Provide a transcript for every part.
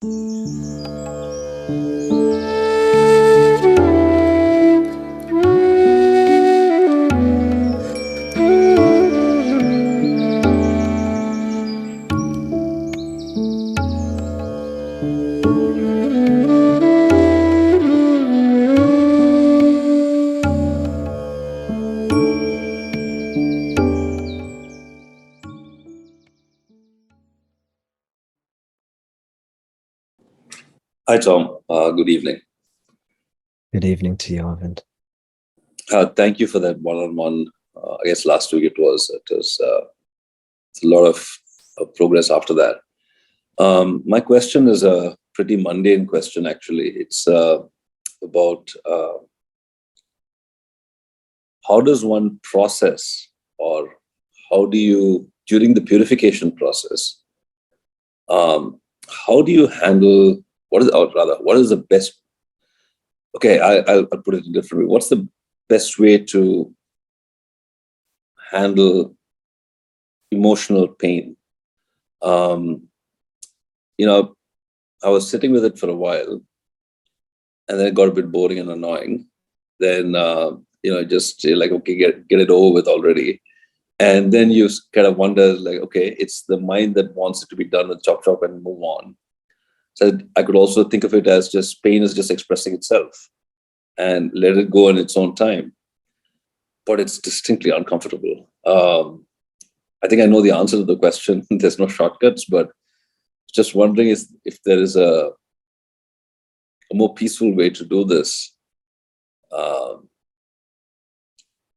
Hi, Tom. Good evening. Good evening to you, Arvind. Thank you for that one-on-one. I guess last week it was a lot of progress after that. My question is a pretty mundane question, actually. It's about how does one process, or how do you, during the purification process, how do you handle, what is the best, okay, I'll put it in a different way. What's the best way to handle emotional pain? I was sitting with it for a while, and then it got a bit boring and annoying. Then, just like, okay, get it over with already. And then you kind of wonder, like, okay, it's the mind that wants it to be done with chop chop and move on. So I could also think of it as just pain is just expressing itself and let it go in its own time. But it's distinctly uncomfortable. I think I know the answer to the question. There's no shortcuts, but just wondering if there is a more peaceful way to do this.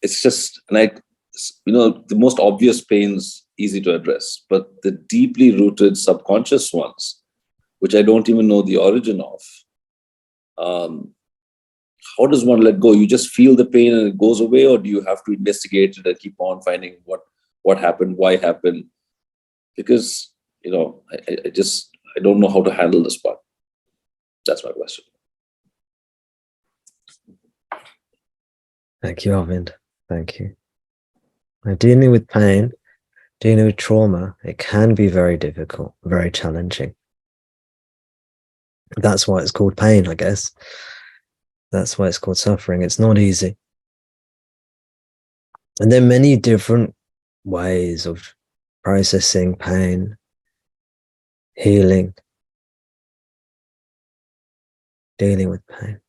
It's just, the most obvious pains easy to address, but the deeply rooted subconscious ones, which I don't even know the origin of, how does one let go? You just feel the pain and it goes away, or do you have to investigate it and keep on finding what happened, why happened? Because, I don't know how to handle this part. That's my question. Thank you, Arvind. Thank you. Now, dealing with pain, dealing with trauma, it can be very difficult, very challenging. That's why it's called pain, I guess. That's why it's called suffering. It's not easy. And there are many different ways of processing pain, healing, dealing with pain.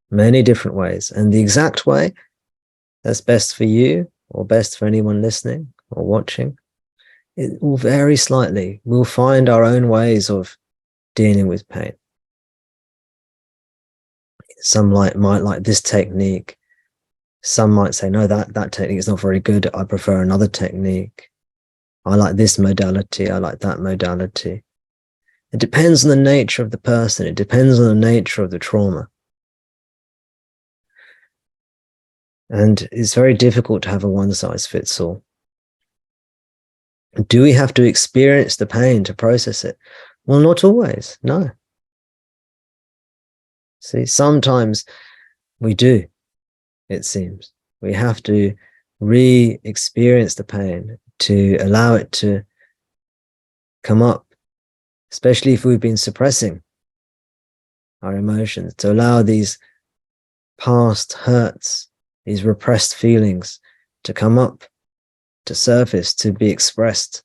Many different ways. And the exact way that's best for you or best for anyone listening or watching, it will vary slightly. We'll find our own ways of dealing with pain. Some might like this technique. Some might say, no, that technique is not very good. I prefer another technique. I like this modality. I like that modality. It depends on the nature of the person. It depends on the nature of the trauma. And it's very difficult to have a one-size-fits-all. Do we have to experience the pain to process it? Well, not always, no. See, sometimes we do, it seems. We have to re-experience the pain to allow it to come up, especially if we've been suppressing our emotions, to allow these past hurts, these repressed feelings to come up, to surface, to be expressed.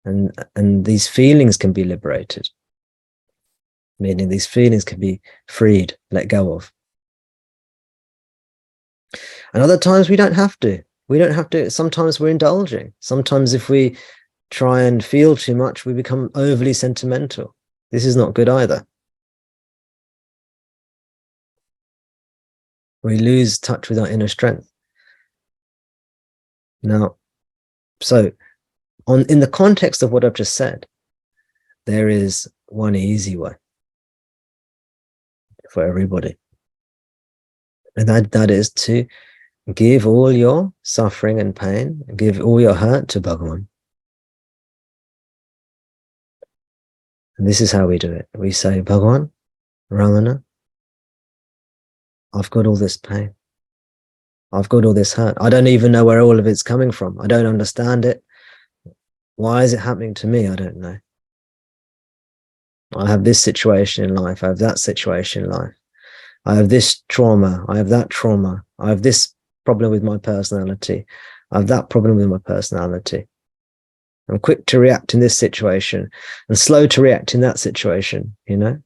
And these feelings can be liberated, meaning these feelings can be freed, let go of. And other times we don't have to. We don't have to. Sometimes we're indulging. Sometimes if we try and feel too much, we become overly sentimental. This is not good either. We lose touch with our inner strength. Now, so in the context of what I've just said, there is one easy way for everybody. And that is to give all your suffering and pain, give all your hurt to Bhagavan. And this is how we do it. We say, Bhagavan, Ramana, I've got all this pain. I've got all this hurt. I don't even know where all of it's coming from. I don't understand it. Why is it happening to me? I don't know. I have this situation in life. I have that situation in life. I have this trauma. I have that trauma. I have this problem with my personality. I have that problem with my personality. I'm quick to react in this situation and slow to react in that situation, you know?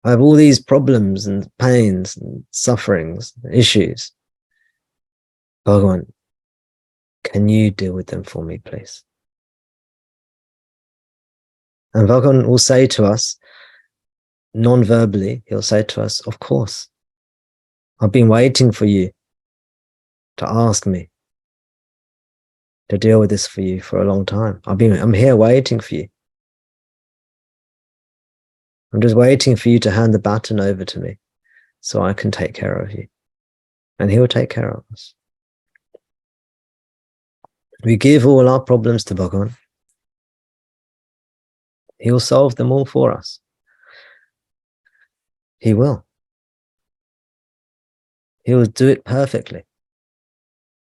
I have all these problems and pains and sufferings, issues. Bhagavan, can you deal with them for me, please? And Bhagavan will say to us, non-verbally, he'll say to us, of course, I've been waiting for you to ask me to deal with this for you for a long time. I'm here waiting for you. I'm just waiting for you to hand the baton over to me so I can take care of you. And he will take care of us. We give all our problems to Bhagavan. He will solve them all for us. He will. He will do it perfectly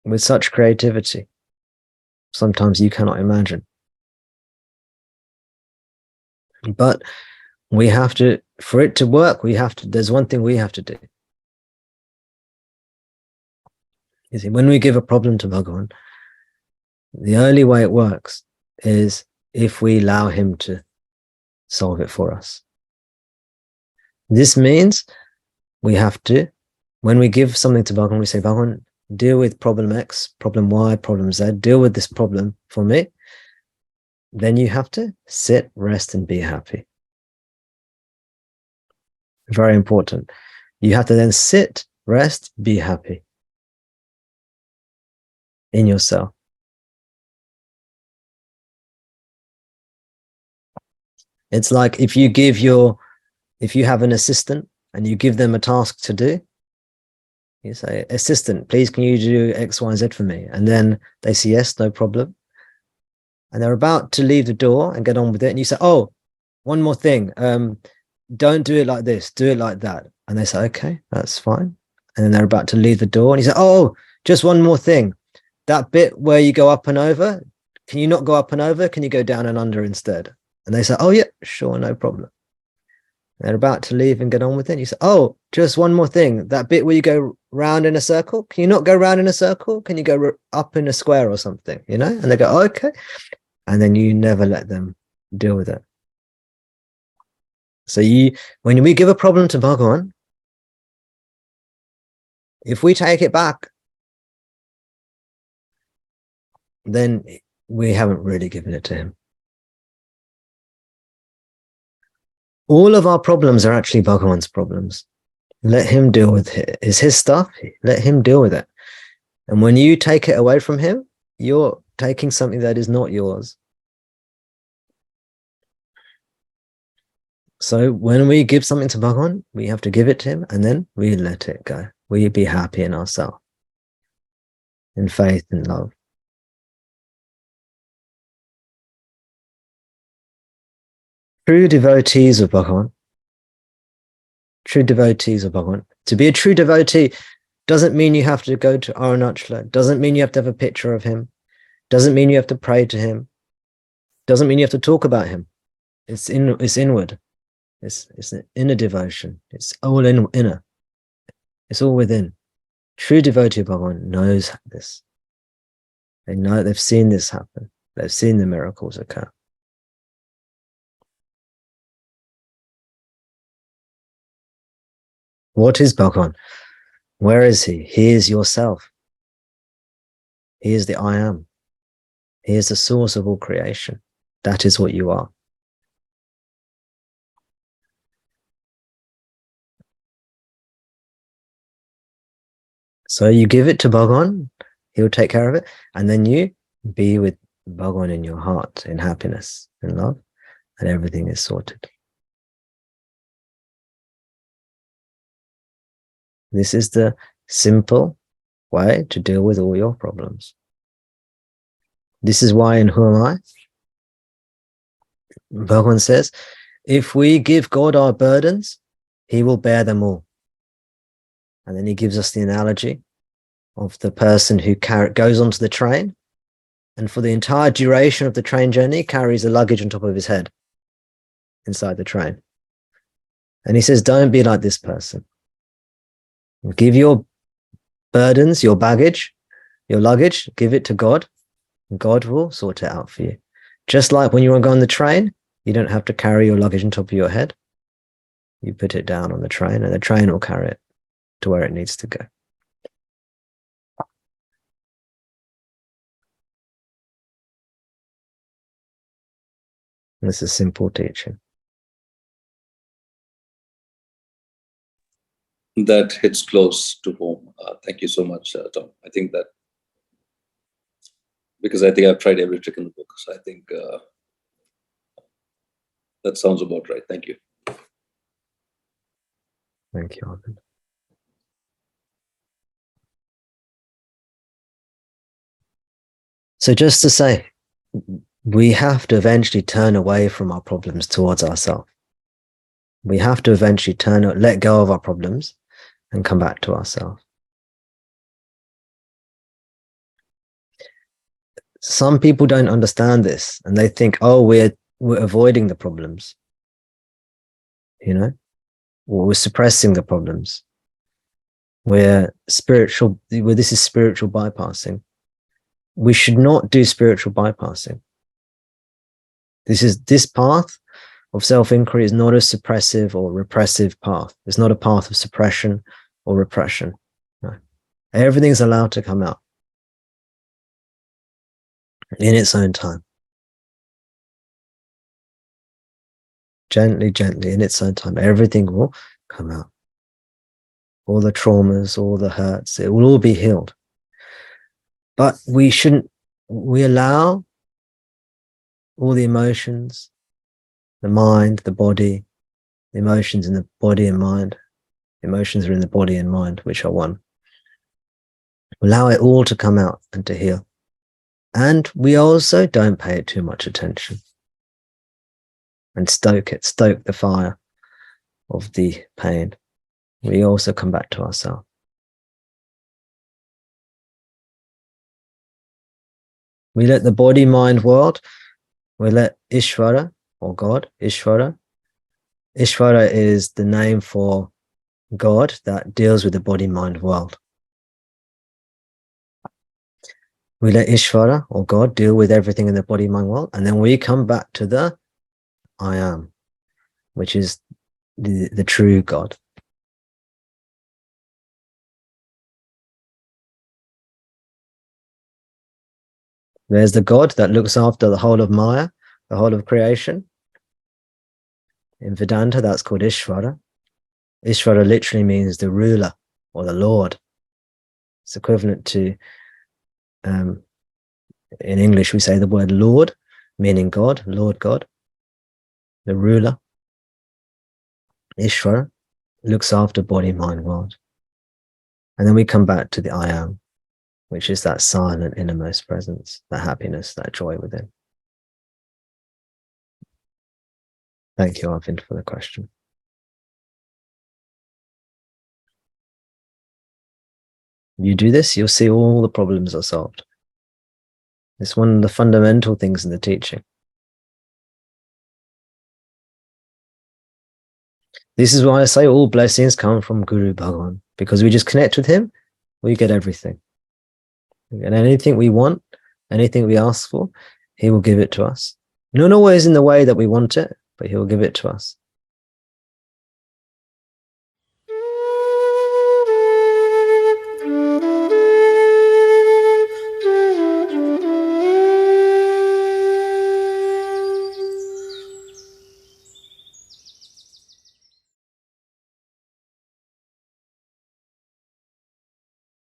with such creativity. Sometimes you cannot imagine. But we have to, for it to work, there's one thing we have to do. You see, when we give a problem to Bhagavan, the only way it works is if we allow him to solve it for us. This means we have to, when we give something to Bhagavan, we say, Bhagavan, deal with problem X, problem Y, problem Z, deal with this problem for me. Then you have to sit, rest, and be happy. Very important. You have to then sit, rest, be happy in yourself. It's like if you have an assistant and you give them a task to do, you say, assistant, please can you do X, Y, and Z for me? And then they say, yes, no problem. And they're about to leave the door and get on with it. And you say, oh, one more thing. Don't do it like this, do it like that. And they say, okay, that's fine. And then they're about to leave the door and you say, oh, just one more thing. That bit where you go up and over, can you not go up and over? Can you go down and under instead? And they say, oh yeah, sure, no problem. They're about to leave and get on with it. You say, oh, just one more thing. That bit where you go round in a circle, can you not go round in a circle? Can you go up in a square or something, you know? And they go, oh, okay. And then you never let them deal with it. So when we give a problem to Bhagavan, if we take it back, then we haven't really given it to him. All of our problems are actually Bhagavan's problems. Let him deal with it. It's his stuff. Let him deal with it. And when you take it away from him, you're taking something that is not yours. So when we give something to Bhagavan, we have to give it to him and then we let it go. We be happy in ourselves, in faith and love. True devotees of Bhagavan, to be a true devotee doesn't mean you have to go to Arunachala, doesn't mean you have to have a picture of him, doesn't mean you have to pray to him, doesn't mean you have to talk about him. It's inward. It's an inner devotion. It's all inner. It's all within. True devotee of Bhagavan knows this. They know, they've seen this happen. They've seen the miracles occur. What is Bhagavan? Where is he? He is yourself. He is the I am. He is the source of all creation. That is what you are. So you give it to Bhagavan, he will take care of it, and then you be with Bhagavan in your heart, in happiness, in love, and everything is sorted. This is the simple way to deal with all your problems. This is why in Who Am I? Bhagavan says, if we give God our burdens, he will bear them all. And then he gives us the analogy of the person who goes onto the train and for the entire duration of the train journey carries the luggage on top of his head. inside the train. And he says, don't be like this person. Give your burdens, your baggage, your luggage, give it to God. And God will sort it out for you. Just like when you want to go on the train, you don't have to carry your luggage on top of your head. You put it down on the train and the train will carry it to where it needs to go. This is simple teaching. That hits close to home. Thank you so much, Tom. I think that, because I think I've tried every trick in the book. So I think that sounds about right. Thank you. Thank you, Arvind. So just to say, we have to eventually turn away from our problems towards ourselves. We have to eventually let go of our problems and come back to ourselves. Some people don't understand this and they think, oh, we're avoiding the problems, or we're suppressing the problems. This is spiritual bypassing. We should not do spiritual bypassing. This path of self-inquiry is not a suppressive or repressive path. It's not a path of suppression or repression. No. Everything's allowed to come out in its own time. Gently, gently, in its own time. Everything will come out. All the traumas, all the hurts, it will all be healed. But we allow all the emotions, the mind, the body, the emotions in the body and mind. The emotions are in the body and mind, which are one. Allow it all to come out and to heal. And we also don't pay it too much attention. And stoke the fire of the pain. We also come back to ourselves. We let the body-mind world, we let Ishvara, or God, Ishvara. Ishvara is the name for God that deals with the body-mind world. We let Ishvara, or God, deal with everything in the body-mind world, and then we come back to the I am, which is the true God. There's the God that looks after the whole of Maya, the whole of creation. In Vedanta, that's called Ishvara. Ishvara literally means the ruler or the Lord. It's equivalent to, in English, we say the word Lord, meaning God, Lord God, the ruler. Ishvara looks after body, mind, world. And then we come back to the I am, which is that silent innermost presence, that happiness, that joy within. Thank you, Arvind, for the question. You do this, you'll see all the problems are solved. It's one of the fundamental things in the teaching. This is why I say all blessings come from Guru Bhagavan, because we just connect with him, we get everything. And anything we want, anything we ask for, he will give it to us. Not always in the way that we want it, but he will give it to us.